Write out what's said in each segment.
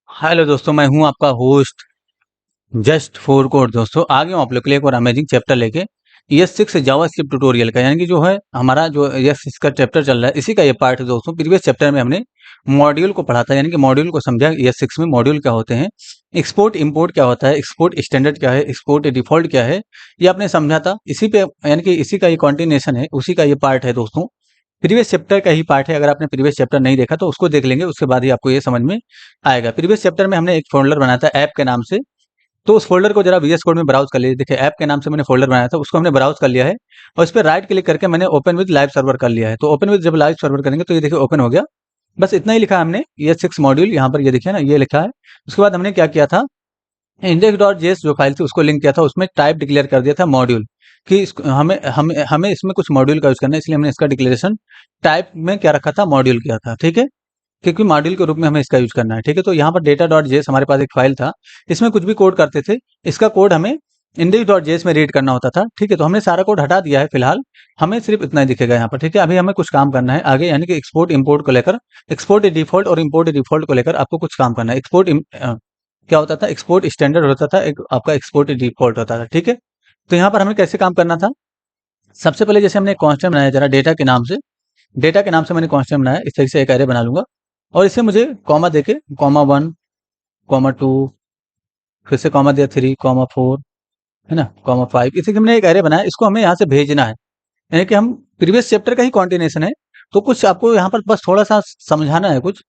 Hello दोस्तों, मैं हूं आपका होस्ट जस्ट फॉर कोड। दोस्तों आ गया हूं आप लोग के लिए एक और अमेजिंग चैप्टर लेके ES6 जावास्क्रिप्ट ट्यूटोरियल का, यानी कि जो है हमारा जो ES6 का चैप्टर चल रहा है इसी का ये पार्ट है। दोस्तों प्रीवियस चैप्टर में हमने मॉड्यूल को पढ़ा था, यानी कि मॉड्यूल को समझा। ES6 में मॉड्यूल क्या होते हैं, एक्सपोर्ट इंपोर्ट क्या होता है, एक्सपोर्ट स्टैंडर्ड क्या है, एक्सपोर्ट डिफॉल्ट क्या है, ये आपने समझा था। इसी पे यानी कि इसी का ये कॉन्टिन्यूएशन है, उसी का ये पार्ट है दोस्तों। प्रीवियस चैप्टर का ही पार्ट है। अगर आपने प्रीवियस चैप्टर नहीं देखा तो उसको देख लेंगे, उसके बाद ही आपको ये समझ में आएगा। प्रीवियस चैप्टर में हमने एक फोल्डर बनाया था ऐप के नाम से, तो उस फोल्डर को जरा VS कोड में ब्राउज कर लीजिए। देखिए ऐप के नाम से मैंने फोल्डर बनाया था, उसको हमने ब्राउज कर लिया है और इस पर राइट क्लिक करके मैंने ओपन विद लाइव सर्वर कर लिया है। तो ओपन विद जब लाइव सर्वर करेंगे तो ये देखिए ओपन हो गया। बस इतना ही लिखा है हमने, ये 6 मॉड्यूल यहाँ पर ये देखिए ना, ये लिखा है। उसके बाद हमने क्या किया था, index.js जो फाइल थी उसको लिंक किया था, उसमें टाइप डिक्लेयर कर दिया था मॉड्यूल, कि हमें हमें हमें इसमें कुछ मॉड्यूल का यूज करना है, इसलिए हमने इसका डिक्लेरेशन टाइप में क्या रखा था, मॉड्यूल किया था। ठीक है, क्योंकि मॉड्यूल के रूप में हमें इसका यूज करना है। ठीक है, तो यहाँ पर data.js हमारे पास एक फाइल था, इसमें कुछ भी कोड करते थे, इसका कोड हमें index.js में रीड करना होता था। ठीक है, तो हमने सारा कोड हटा दिया है फिलहाल, हमें सिर्फ इतना ही दिखेगा यहाँ पर। ठीक है, अभी हमें कुछ काम करना है आगे, यानी कि एक्सपोर्ट इंपोर्ट को लेकर, एक्सपोर्ट डिफॉल्ट और इंपोर्ट डिफॉल्ट को लेकर आपको कुछ काम करना है। क्या होता था, एक्सपोर्ट स्टैंडर्ड होता था, एक आपका एक्सपोर्ट डिफॉल्ट होता था। ठीक है, तो यहाँ पर हमें कैसे काम करना था, सबसे पहले जैसे हमने कॉन्स्टेंट बनाया जरा डेटा के नाम से मैंने कॉन्स्टेंट बनाया, इस तरीके से एक एरे बना लूंगा और इसे मुझे कॉमा देके कॉमा 1 कॉमा 2, फिर से कॉमा दिया 3 कॉमा 4, है ना, कॉमा 5, इसी के हमने एक एरे बनाया, इसको हमें यहाँ से भेजना है। यानी कि हम प्रीवियस चैप्टर का ही कॉन्टिन्यूशन है, तो कुछ आपको यहाँ पर बस थोड़ा सा समझाना है कुछ।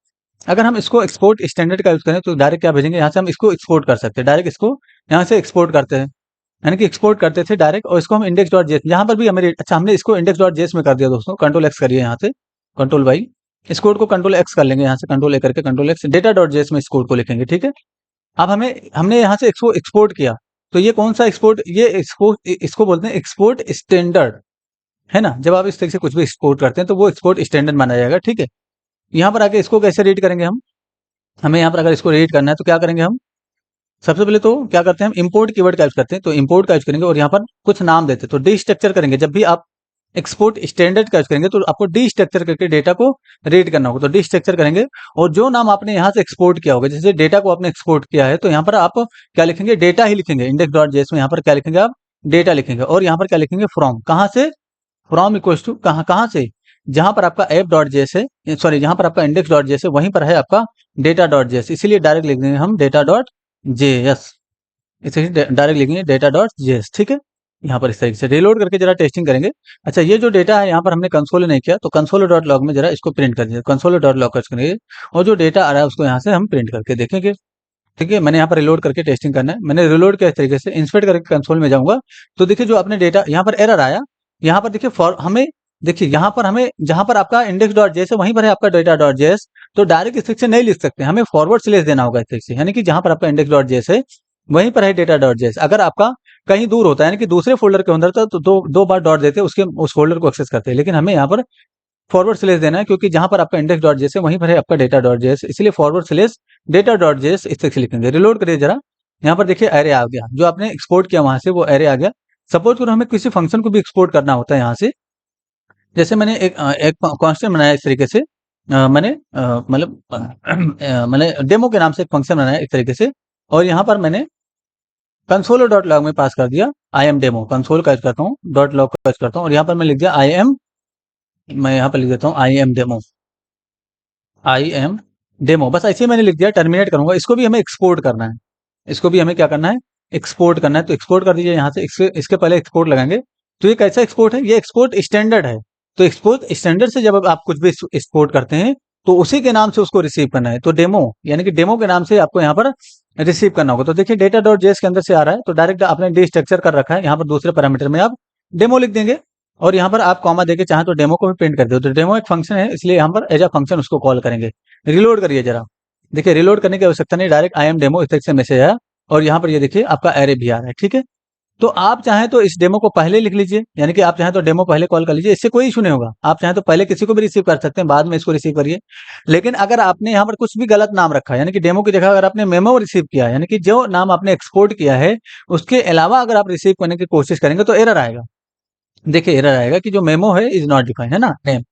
अगर हम इसको एक्सपोर्ट स्टैंडर्ड का यूज करें तो डायरेक्ट क्या भेजेंगे, यहाँ से हम इसको एक्सपोर्ट कर सकते हैं, डायरेक्ट इसको यहाँ से एक्सपोर्ट करते हैं, यानी कि एक्सपोर्ट करते थे डायरेक्ट, और इसको हम इंडेक्स.जेएस यहाँ पर भी हमें अच्छा हमने इसको इंडेक्स.जेएस में कर दिया दोस्तों। कंट्रोल एक्स करिए यहाँ से, कंट्रोल Y, इस कोड को कंट्रोल एक्स कर लेंगे, यहाँ से कंट्रोल A करके कंट्रोल एक्स डेटा.जेएस में इस कोड को लिखेंगे। ठीक है, अब हमने यहाँ से इसको एक्सपोर्ट किया, तो ये कौन सा एक्सपोर्ट, ये एक्सपोर्ट, इसको बोलते हैं एक्सपोर्ट स्टैंडर्ड, है ना। जब आप इस तरीके से कुछ भी एक्सपोर्ट करते हैं तो वो एक्सपोर्ट स्टैंडर्ड माना जाएगा। ठीक है, यहाँ पर आके इसको कैसे रीड करेंगे हम, हमें यहाँ पर अगर इसको रीड करना है तो क्या करेंगे हम, सबसे पहले तो क्या करते हैं, हम इंपोर्ट कीवर्ड का यूज करते हैं, तो इंपोर्ट का यूज करेंगे और यहाँ पर कुछ नाम देते हैं, तो डी स्ट्रक्चर करेंगे। जब भी आप एक्सपोर्ट स्टैंडर्ड का यूज करेंगे तो आपको डी स्ट्रक्चर करके डेटा को रीड करना होगा, तो डी स्ट्रक्चर करेंगे और जो नाम आपने यहाँ से एक्सपोर्ट किया होगा, जैसे डेटा को आपने एक्सपोर्ट किया है तो यहाँ पर आप क्या लिखेंगे, डेटा ही लिखेंगे। इंडेक्स.जेएस में यहाँ पर क्या लिखेंगे आप, डेटा लिखेंगे, और यहाँ पर क्या लिखेंगे, फ्रॉम, कहाँ से, फ्रॉम इक्वल्स टू कहाँ कहाँ से, जहां पर आपका ऐप.जेएस है, सॉरी जहां पर आपका इंडेक्स.जेएस है वहीं पर है आपका डेटा.जेएस, इसीलिए डायरेक्ट लिख देंगे हम डेटा.जेएस, इसे डायरेक्ट लिखेंगे डेटा.जेएस। ठीक है, यहाँ पर इस तरीके से रिलोड करके जरा टेस्टिंग करेंगे। अच्छा, ये जो डेटा है यहाँ पर हमने कंसोल नहीं किया, तो कंसोल.लॉग में जरा इसको प्रिंट कर दीजिए, कंसोल.लॉग करेंगे और जो डेटा आ रहा है उसको यहाँ से हम प्रिंट करके देखेंगे। ठीक है, मैंने यहाँ पर रिलोड करके टेस्टिंग करना है, मैंने रिलोड किया इस तरीके से, इंस्पेक्ट करके कंसोल में जाऊंगा तो देखिए जो आपने डेटा यहाँ पर एरर आया, यहाँ पर देखिए फॉर हमें, देखिए यहाँ पर हमें जहां पर आपका इंडेक्स.जेएस है वहीं पर है आपका डेटा.जेएस, तो डायरेक्ट इस तरीके से नहीं लिख सकते, हमें फॉरवर्ड स्लेश देना होगा इस तरीके से, यानी कि जहां पर आपका इंडेक्स.जेएस है वहीं पर है डेटा.जेएस। अगर आपका कहीं दूर होता है, यानी कि दूसरे फोल्डर के अंदर था, तो दो बार डॉट देते हैं, उसके उस फोल्डर को एक्सेस करते हैं, लेकिन हमें यहाँ पर फॉरवर्ड स्लेश देना है, क्योंकि जहां पर आपका इंडेक्स.जेएस है वहीं पर है आपका डेटा.जेएस, इसलिए फॉरवर्ड स्लेश डेटा.जेएस इस तरीके से लिखेंगे। रिलोड करिए जरा, यहाँ पर देखिए एरे आ गया, जो आपने एक्सपोर्ट किया वहां से वो एरे आ गया। सपोज करो हमें किसी फंक्शन को भी एक्सपोर्ट करना होता है यहाँ से, जैसे मैंने एक कांस्टेंट बनाया इस तरीके से, मैंने मैंने डेमो के नाम से एक फंक्शन बनाया इस तरीके से, और यहाँ पर मैंने कंसोल.लॉग में पास कर दिया आई एम डेमो, कंसोल का यूज करता हूँ, .log का यूज करता हूँ, और यहाँ पर मैं लिख दिया आई एम, मैं यहाँ पर लिख देता हूँ आई एम डेमो, बस ऐसे ही मैंने लिख दिया, टर्मिनेट करूंगा। इसको भी हमें एक्सपोर्ट करना है, इसको भी हमें क्या करना है, एक्सपोर्ट करना है, तो एक्सपोर्ट कर दीजिए यहाँ से, इसके पहले एक्सपोर्ट लगाएंगे। तो ये कैसा एक्सपोर्ट है, ये एक्सपोर्ट स्टैंडर्ड है, तो एक्सपोर्ट स्टैंडर्ड से जब आप कुछ भी एक्सपोर्ट करते हैं तो उसी के नाम से उसको रिसीव करना है, तो डेमो यानी कि डेमो के नाम से आपको यहाँ पर रिसीव करना होगा। तो देखिए डेटा.जेएस के अंदर से आ रहा है, तो डायरेक्ट आपने डी स्ट्रक्चर कर रखा है, यहाँ पर दूसरे पैरामीटर में आप डेमो लिख देंगे और यहाँ पर आप कॉमा देके चाहे तो डेमो को भी प्रिंट कर दो, तो डेमो एक फंक्शन है इसलिए यहाँ पर एज अ फंक्शन उसको कॉल करेंगे। रिलोड करिए जरा, देखिए रिलोड करने की आवश्यकता नहीं, डायरेक्ट आई एम डेमो इस तरीके से मैसेज आया, और यहाँ पर ये देखिए आपका एरे भी आ रहा है। ठीक है, तो आप चाहें तो इस डेमो को पहले लिख लीजिए, यानी कि आप चाहें तो डेमो पहले कॉल कर लीजिए, इससे कोई इशू नहीं होगा। आप चाहें तो पहले किसी को भी रिसीव कर सकते हैं, बाद में इसको रिसीव करिए। लेकिन अगर आपने यहाँ पर कुछ भी गलत नाम रखा है, यानी कि डेमो की जगह अगर आपने मेमो रिसीव किया है, यानी कि जो नाम आपने एक्सपोर्ट किया है उसके अलावा अगर आप रिसीव करने की कोशिश करेंगे तो एरर आएगा। देखिए एरर आएगा कि जो मेमो है इज नॉट डिफाइंड, है ना, name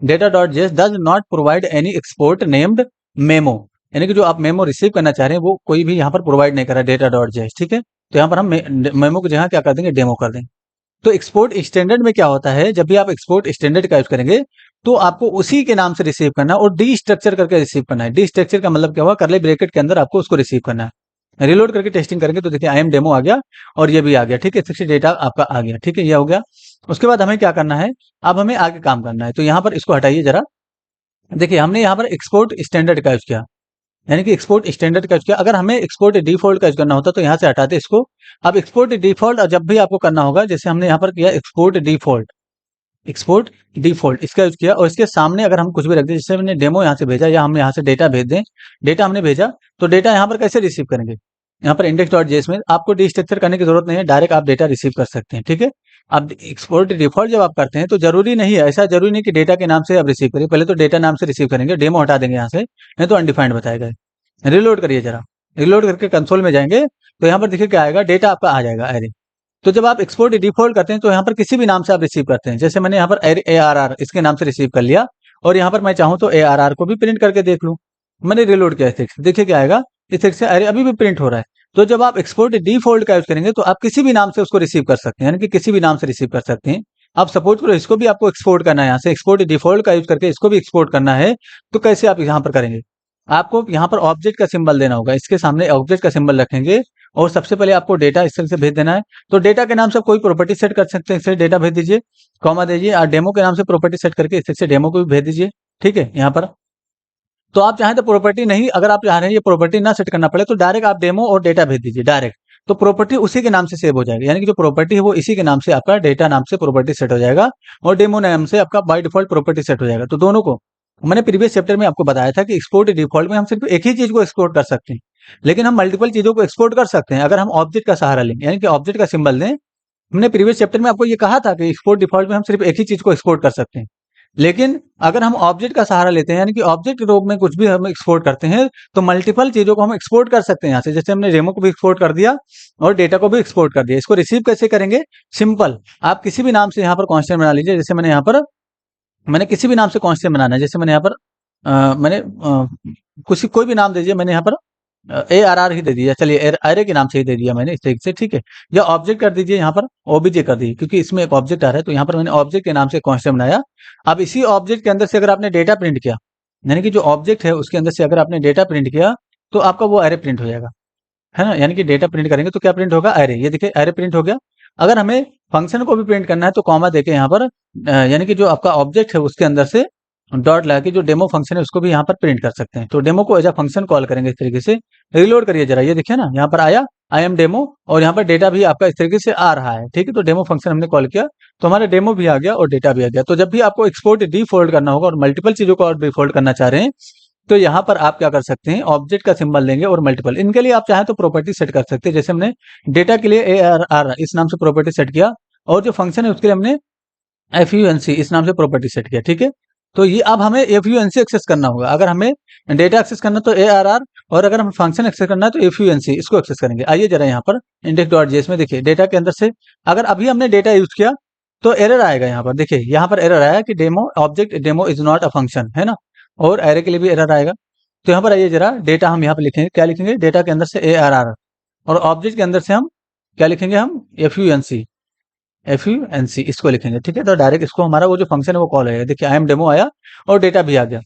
data js does not provide any export named memo, यानी कि जो आप मेमो रिसीव करना चाह रहे हैं वो कोई भी यहाँ पर प्रोवाइड नहीं कर रहा है डेटा डॉट जेएस, ठीक है। तो यहाँ पर हम मेमो की जगह क्या कर देंगे, डेमो कर देंगे। तो एक्सपोर्ट स्टैंडर्ड में क्या होता है, जब भी आप एक्सपोर्ट स्टैंडर्ड का यूज करेंगे तो आपको उसी के नाम से रिसीव करना है और डी स्ट्रक्चर करके रिसीव करना है। डी स्ट्रक्चर का मतलब क्या हुआ, करली ब्रैकेट के अंदर आपको उसको रिसीव करना है। रिलोड करके टेस्टिंग करेंगे तो देखिए आई एम डेमो आ गया और ये भी आ गया, ठीक है, 60 डेटा आपका आ गया, ठीक है, ये हो गया। उसके बाद हमें क्या करना है, अब हमें आगे काम करना है। तो यहाँ पर इसको हटाइए जरा, देखिए हमने यहाँ पर एक्सपोर्ट स्टैंडर्ड का यूज किया, यानी कि एक्सपोर्ट स्टैंडर्ड का यूज किया। अगर हमें एक्सपोर्ट डिफॉल्ट का यूज करना होता तो यहाँ से हटाते इसको। अब एक्सपोर्ट डिफॉल्ट जब भी आपको करना होगा, जैसे हमने यहाँ पर किया एक्सपोर्ट डिफॉल्ट, एक्सपोर्ट डिफॉल्ट इसका यूज किया और इसके सामने अगर हम कुछ भी रख दें, जैसे हमने डेमो यहाँ से भेजा या हम यहाँ से डेटा भेज दें, डेटा हमने भेजा तो डेटा यहाँ पर कैसे रिसीव करेंगे, यहाँ पर इंडेक्स डॉट जेएस में आपको डिस्ट्रक्चर करने की जरूरत नहीं है, डायरेक्ट आप डेटा रिसीव कर सकते हैं, ठीक है। अब एक्सपोर्ट डिफॉल्ट जब आप करते हैं तो जरूरी नहीं है, ऐसा जरूरी नहीं कि डेटा के नाम से आप रिसीव करिए, पहले तो डेटा नाम से रिसीव करेंगे, डेमो हटा देंगे यहाँ से, नहीं तो अनडिफाइंड बताएगा। रिलोड करिए जरा, रिलोड करके कंसोल में जाएंगे तो यहाँ पर देखिए क्या आएगा, डेटा आपका आ जाएगा एरे। तो जब आप एक्सपोर्ट डिफॉल्ट करते हैं तो यहाँ पर किसी भी नाम से आप रिसीव करते हैं, जैसे मैंने यहाँ पर ARR इसके नाम से रिसीव कर लिया और यहाँ पर मैं चाहूँ तो ARR को भी प्रिंट करके देख लूँ, मैंने रिलोड किया, देखिए क्या आएगा, इस तरीके से एरे अभी भी प्रिंट हो रहा है। तो जब आप एक्सपोर्ट डिफॉल्ट का यूज करेंगे तो आप किसी भी नाम से उसको रिसीव कर सकते हैं, यानी कि किसी भी नाम से रिसीव कर सकते हैं। आप सपोज करो इसको भी आपको एक्सपोर्ट करना है, यहाँ से एक्सपोर्ट डिफॉल्ट का यूज करके इसको भी एक्सपोर्ट करना है, तो कैसे आप यहाँ पर करेंगे, आपको यहाँ पर ऑब्जेक्ट का सिंबल देना होगा, इसके सामने ऑब्जेक्ट का सिंबल रखेंगे और सबसे पहले आपको डेटा इस तरह से भेज देना है। तो डेटा के नाम से कोई प्रॉपर्टी सेट कर सकते हैं, इससे डेटा भेज दीजिए, कॉमा दीजिए, और डेमो के नाम से प्रॉपर्टी सेट करके इस तरह से डेमो को भी भेज दीजिए, ठीक है। यहाँ पर तो आप चाहें तो प्रॉपर्टी नहीं, अगर आप चाह रहे हैं ये प्रॉपर्टी ना सेट करना पड़े तो डायरेक्ट आप डेमो और डेटा भेज दीजिए डायरेक्ट, तो प्रॉपर्टी उसी के नाम से सेव हो जाएगी, यानी कि जो प्रॉपर्टी है वो इसी के नाम से आपका डेटा नाम से प्रॉपर्टी सेट हो जाएगा और डेमो नाम से आपका बाय डिफॉल्ट प्रॉपर्टी सेट हो जाएगा। तो दोनों को मैंने प्रीवियस चैप्टर में आपको बताया था कि एक्सपोर्ट डिफॉल्ट में हम सिर्फ एक ही चीज को एक्सपोर्ट कर सकते हैं, लेकिन हम मल्टीपल चीजों को एक्सपोर्ट कर सकते हैं अगर हम ऑब्जेक्ट का सहारा लें, यानी कि ऑब्जेक्ट का सिंबल दें। हमने प्रीवियस चैप्टर में आपको ये कहा था कि एक्सपोर्ट डिफॉल्ट में हम सिर्फ एक ही चीज को एक्सपोर्ट कर सकते हैं, लेकिन अगर हम ऑब्जेक्ट का सहारा लेते हैं, यानी कि ऑब्जेक्ट के रूप में कुछ भी हम एक्सपोर्ट करते हैं, तो मल्टीपल चीजों को हम एक्सपोर्ट कर सकते हैं यहाँ से। जैसे हमने डेमो को भी एक्सपोर्ट कर दिया और डेटा को भी एक्सपोर्ट कर दिया। इसको रिसीव कैसे करेंगे, सिंपल, आप किसी भी नाम से यहाँ पर कांस्टेंट बना लीजिए। जैसे मैंने किसी भी नाम से कांस्टेंट बनाना है, जैसे मैंने यहाँ पर मैंने कोई भी नाम दे दिया, मैंने यहाँ पर ARR ही दे दिया, चलिए एरे के नाम से ही दे दिया मैंने इस तरीके से, ठीक है। या ऑब्जेक्ट कर दीजिए, यहाँ पर OBJ कर दीजिए, क्योंकि इसमें एक ऑब्जेक्ट आ रहा है, तो यहाँ पर मैंने ऑब्जेक्ट के नाम से कांस्टेंट बनाया। अब इसी ऑब्जेक्ट के अंदर से अगर आपने डेटा प्रिंट किया, यानी कि जो ऑब्जेक्ट है उसके अंदर से अगर आपने डेटा प्रिंट किया तो आपका वो एरे प्रिंट हो जाएगा, है ना। यानी कि डेटा प्रिंट करेंगे तो क्या प्रिंट होगा, एरे, ये देखिए एरे प्रिंट हो गया। अगर हमें फंक्शन को भी प्रिंट करना है तो कॉमा देके यहाँ पर यानी कि जो आपका ऑब्जेक्ट है उसके अंदर से डॉट लगा के जो डेमो फंक्शन है उसको भी यहाँ पर प्रिंट कर सकते हैं। तो डेमो को एज अ फंक्शन कॉल करेंगे इस तरीके से। रिलोड करिए जरा, ये देखिए ना, यहाँ पर आया आई एम डेमो और यहाँ पर डेटा भी आपका इस तरीके से आ रहा है, ठीक है। तो डेमो फंक्शन हमने कॉल किया तो हमारा डेमो भी आ गया और डेटा भी आ गया। तो जब भी आपको एक्सपोर्ट डिफॉल्ट करना होगा और मल्टीपल चीजों को और डिफॉल्ट करना चाह रहे हैं, तो यहाँ पर आप क्या कर सकते हैं, ऑब्जेक्ट का सिंबल देंगे और मल्टीपल, इनके लिए आप चाहें तो प्रॉपर्टी सेट कर सकते हैं। जैसे हमने डेटा के लिए ARR इस नाम से प्रॉपर्टी सेट किया और जो फंक्शन है उसके लिए हमने FUNC इस नाम से प्रॉपर्टी सेट किया, ठीक है। तो ये अब हमें FUNC एक्सेस करना होगा। अगर हमें डेटा एक्सेस करना तो ARR, और अगर हम फंक्शन एक्सेस करना है तो FUNC इसको एक्सेस करेंगे। आइए जरा यहाँ पर इंडेक्स डॉट जेएस में देखिए, डेटा के अंदर से अगर अभी हमने डेटा यूज किया तो एरर आएगा। यहाँ पर देखिए, यहाँ पर एरर आया कि demo object demo is not a function, है ना, और एरे के लिए भी एरर आएगा। तो यहाँ पर आइए जरा, डेटा हम यहाँ पर लिखेंगे, क्या लिखेंगे, डेटा के अंदर से ARR और ऑब्जेक्ट के अंदर से हम क्या लिखेंगे, हम FUNC इसको लिखेंगे, ठीक है। तो डायरेक्ट इसको हमारा वो जो फंक्शन है वो कॉल होगा। देखिए आई एम डेमो आया और डेटा भी आ गया।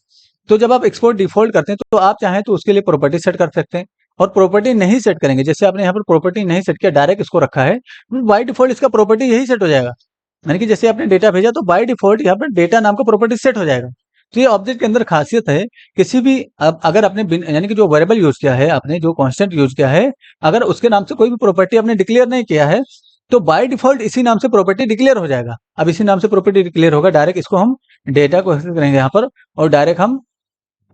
तो जब आप एक्सपोर्ट डिफॉल्ट करते हैं तो आप चाहें तो उसके लिए प्रॉपर्टी सेट कर सकते हैं, और प्रॉपर्टी नहीं सेट करेंगे, जैसे आपने यहाँ पर प्रॉपर्टी नहीं सेट किया, डायरेक्ट इसको रखा है, बाय डिफॉल्ट इसका प्रॉपर्टी यही सेट हो जाएगा। यानी कि जैसे आपने डेटा भेजा तो बाय डिफॉल्ट यहाँ पर डेटा नाम का प्रॉपर्टी सेट हो जाएगा। तो ये ऑब्जेक्ट के अंदर खासियत है, किसी भी अगर आपने यानी कि जो वेरिएबल यूज किया है आपने, जो कांस्टेंट यूज किया है, अगर उसके नाम से कोई भी प्रॉपर्टी आपने डिक्लेयर नहीं किया है तो बाय डिफॉल्ट इसी नाम से प्रॉपर्टी डिक्लेयर हो जाएगा। अब इसी नाम से प्रॉपर्टी डिक्लेयर होगा, डायरेक्ट इसको हम डेटा को एक्सेस करेंगे यहाँ पर और डायरेक्ट हम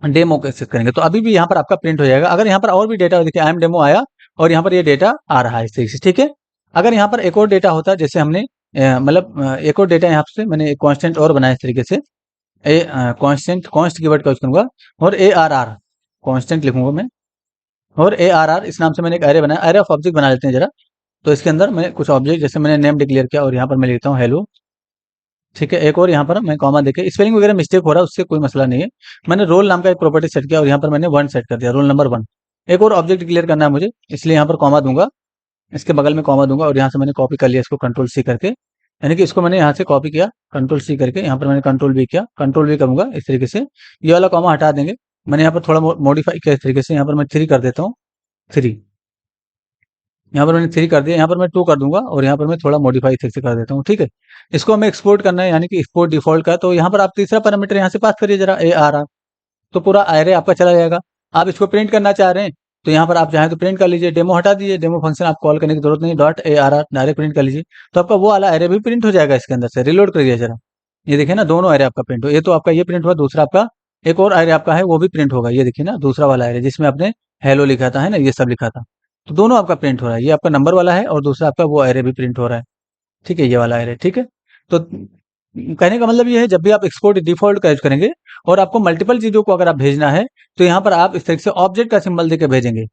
डेमो को एक्सेस करेंगे, तो अभी भी यहाँ पर आपका प्रिंट हो जाएगा। अगर यहाँ पर और भी डेटा, देखिए आई एम डेमो आया और यहाँ पर ये डेटा आ रहा है इस तरीके से, ठीक है। अगर यहाँ पर एक और डेटा होता है, जैसे हमने मतलब एक और डेटा यहाँ से मैंने एक कांस्टेंट और बनाया इस तरीके से, कांस्ट कीवर्ड का यूज करूंगा और ARR कांस्टेंट लिखूंगा मैं, और ARR इस नाम से मैंने एक एरे बनाया। एरे ऑफ ऑब्जेक्ट बना लेते हैं जरा। तो इसके अंदर मैं कुछ ऑब्जेक्ट, जैसे मैंने नेम डिक्लेयर किया और यहाँ पर मैं लिखता हूँ हेलो, ठीक है, एक और यहाँ पर मैं कॉमा देके स्पेलिंग वगैरह मिस्टेक हो रहा है, उससे कोई मसला नहीं है। मैंने रोल नाम का एक प्रॉपर्टी सेट किया और यहाँ पर मैंने 1 सेट कर दिया, रोल नंबर 1। एक और ऑब्जेक्ट क्लियर करना है मुझे, इसलिए यहाँ पर कॉमा दूंगा, इसके बगल में कॉमा दूंगा और यहाँ से मैंने कॉपी कर लिया इसको कंट्रोल सी करके, यानी कि इसको मैंने यहाँ से कॉपी किया कंट्रोल सी करके, यहाँ पर मैंने कंट्रोल वी किया, कंट्रोल वी करूंगा इस तरीके से, ये वाला कॉमा हटा देंगे। मैंने यहाँ पर थोड़ा मॉडिफाई किया इस तरीके से, यहाँ पर मैं 3 कर देता हूँ, 3, यहाँ पर मैंने 3 कर दिया, यहाँ पर मैं 2 कर दूंगा और यहाँ पर मैं थोड़ा मॉडिफाई ठीक से कर देता हूँ। ठीक है, इसको हमें एक्सपोर्ट करना है, यानी कि एक्सपोर्ट डिफॉल्ट का, तो यहाँ पर आप तीसरा पैरामीटर यहाँ से पास करिए जरा, ARR, तो पूरा एरे आपका चला जाएगा। आप इसको प्रिंट करना चाह रहे हैं तो यहाँ पर आप चाहें तो प्रिंट कर लीजिए, डेमो हटा दीजिए, डेमो फंक्शन आप कॉल करने की जरूरत नहीं, .arr डायरेक्ट प्रिंट कर लीजिए, तो आपका वो वाला एरे भी प्रिंट हो जाएगा इसके अंदर से। रिलोड करिए जरा, ये देखिए ना, दोनों एरे आपका प्रिंट हो, ये तो आपका ये प्रिंट हुआ, दूसरा आपका एक और एरे आपका है वो भी प्रिंट होगा, ये देखिए ना दूसरा वाला एरे जिसमें आपने हेलो लिखा था, है ना, ये सब लिखा था, तो दोनों आपका प्रिंट हो रहा है, ये आपका नंबर वाला है और दूसरा आपका वो एरे भी प्रिंट हो रहा है। ठीक है, ये वाला एरे, ठीक है। तो कहने का मतलब ये है, जब भी आप एक्सपोर्ट डिफॉल्ट का यूज करेंगे और आपको मल्टीपल चीजों को अगर आप भेजना है तो यहाँ पर आप इस तरीके से ऑब्जेक्ट का सिंबल देके भेजेंगे।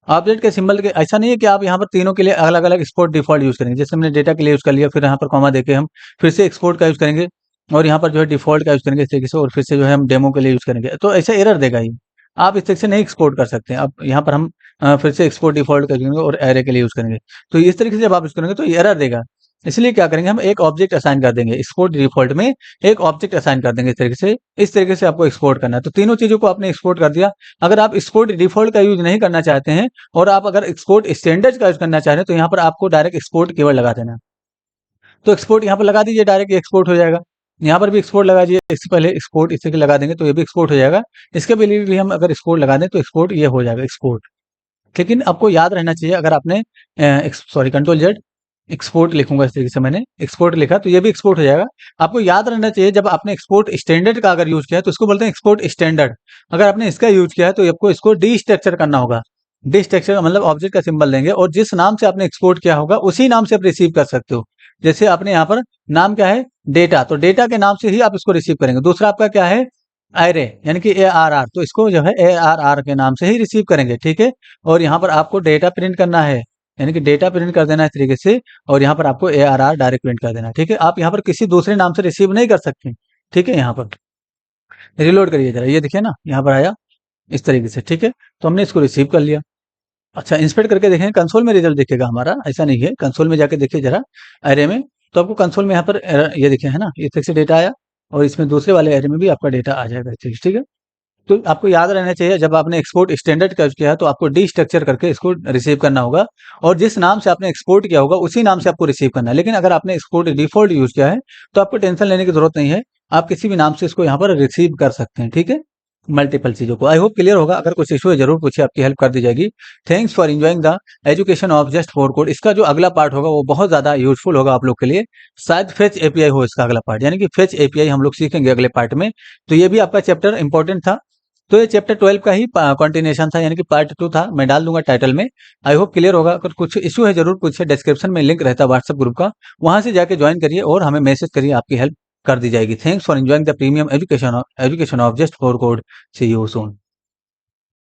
ऑब्जेक्ट के सिंबल के ऐसा नहीं है कि आप यहाँ पर तीनों के लिए अलग अलग एक्सपोर्ट डिफॉल्ट यूज करेंगे, जैसे हमने डेटा के लिए यूज कर लिया, फिर यहाँ पर कॉमा देके हम फिर से एक्सपोर्ट का यूज करेंगे और यहाँ पर जो है डिफॉल्ट का यूज करेंगे इस तरीके से, और फिर से जो है हम डेमो के लिए यूज करेंगे, तो ऐसा एरर देगा ये। आप इस तरीके से नहीं एक्सपोर्ट कर सकते हैं। अब यहाँ पर हम फिर से एक्सपोर्ट डिफॉल्ट करेंगे और एरे के लिए यूज करेंगे, तो इस तरीके से जब आप यूज करेंगे तो ये एरर देगा। इसलिए क्या करेंगे, हम एक ऑब्जेक्ट असाइन कर देंगे, एक्सपोर्ट डिफॉल्ट में एक ऑब्जेक्ट असाइन कर देंगे इस तरीके से आपको एक्सपोर्ट करना है। तो तीनों चीजों को आपने एक्सपोर्ट कर दिया। अगर आप एक्सपोर्ट डिफॉल्ट का यूज नहीं करना चाहते हैं और आप अगर एक्सपोर्ट स्टैंडर्ड का यूज करना चाह रहे हैं तो यहाँ पर आपको डायरेक्ट एक्सपोर्ट केवल लगा देना है। तो एक्सपोर्ट यहाँ पर लगा दीजिए, डायरेक्ट एक्सपोर्ट हो जाएगा। यहाँ पर भी एक्सपोर्ट लगा दीजिए, इससे पहले एक्सपोर्ट इससे लगा देंगे तो ये भी एक्सपोर्ट हो जाएगा। इसके लिए भी हम अगर एक्सपोर्ट लगा दें तो एक्सपोर्ट ये हो जाएगा एक्सपोर्ट। लेकिन आपको याद रहना चाहिए, अगर आपने सॉरी कंट्रोल जेड एक्सपोर्ट लिखूंगा इस तरीके से, मैंने एक्सपोर्ट लिखा तो ये भी एक्सपोर्ट हो जाएगा। आपको याद रहना चाहिए, जब आपने एक्सपोर्ट स्टैंडर्ड का अगर यूज किया है तो इसको बोलते हैं एक्सपोर्ट स्टैंडर्ड। अगर आपने इसका यूज किया है तो आपको इसको डी स्ट्रक्चर करना होगा। डी स्ट्रक्चर का मतलब ऑब्जेक्ट का सिंबल देंगे और जिस नाम से आपने एक्सपोर्ट किया होगा उसी नाम से आप रिसीव कर सकते हो। जैसे आपने यहाँ पर नाम क्या है, डेटा, तो डेटा के नाम से ही आप इसको रिसीव करेंगे। दूसरा आपका क्या है, एरे, यानी कि ARR, तो इसको जो है ARR के नाम से ही रिसीव करेंगे। ठीक है, और यहाँ पर आपको डेटा प्रिंट करना है, यानी कि डेटा प्रिंट कर देना है इस तरीके से, और यहाँ पर आपको ARR डायरेक्ट प्रिंट कर देना है। ठीक है, आप यहाँ पर किसी दूसरे नाम से रिसीव नहीं कर सकते। ठीक है, यहाँ पर रिलोड करिए जरा, ये देखिए ना यहाँ पर आया इस तरीके से। ठीक है, तो हमने इसको रिसीव कर लिया। अच्छा, इंस्पेक्ट करके देखें, कंसोल में रिजल्ट दिखेगा हमारा, ऐसा नहीं है, कंसोल में जाके देखिए जरा एरे में, तो आपको कंसोल में यहाँ पर ये देखिए, है ना, इस तरीके से डेटा आया और इसमें दूसरे वाले एरे में भी आपका डेटा आ जाएगा इस तरीके से। ठीक है, तो आपको याद रहना चाहिए, जब आपने एक्सपोर्ट स्टैंडर्ड का यूज किया है तो आपको डी स्ट्रक्चर करके इसको रिसीव करना होगा और जिस नाम से आपने एक्सपोर्ट किया होगा उसी नाम से आपको रिसीव करना है। लेकिन अगर आपने एक्सपोर्ट डिफॉल्ट यूज किया है तो आपको टेंशन लेने की जरूरत नहीं है, आप किसी भी नाम से इसको यहाँ पर रिसीव कर सकते हैं। ठीक है, मल्टीपल चीजों को। आई होप क्लियर होगा, अगर कुछ इशू है जरूर पूछिए, आपकी हेल्प कर दी जाएगी। Thanks for enjoying the education of just four code. इसका जो अगला पार्ट होगा वो बहुत ज्यादा यूजफुल होगा आप लोग के लिए, शायद फेच एपीआई हो इसका अगला पार्ट, यानी कि फेच एपीआई हम लोग सीखेंगे अगले पार्ट में। तो ये भी आपका चैप्टर इंपॉर्टेंट था, तो ये चैप्टर 12 का ही कंटिन्यूशन था, यानी कि पार्ट 2 था, मैं डाल दूंगा टाइटल में। आई होप क्लियर होगा, अगर कुछ इशू है जरूर पूछिए, डिस्क्रिप्शन में लिंक रहता है व्हाट्सएप ग्रुप का, वहां से जाके ज्वाइन करिए और हमें मैसेज करिए, आपकी हेल्प कर दी जाएगी। Thanks for enjoying the premium education of just four code. See you soon.